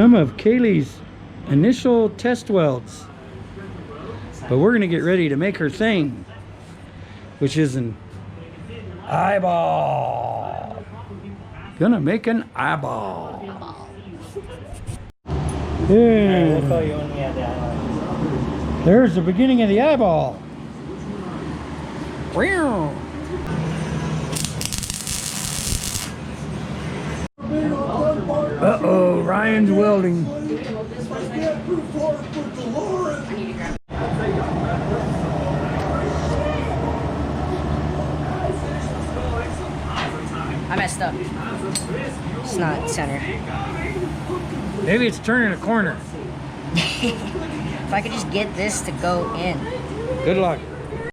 some of Kaylee's initial test welds. But we're gonna get ready to make her thing, which is an eyeball. Gonna make an eyeball. Yeah. We'll call you when we have the eyeball. There's the beginning of the eyeball. Uh-oh, Ryan's welding. I messed up. It's not center. Maybe it's turning a corner. If I could just get this to go in. Good luck.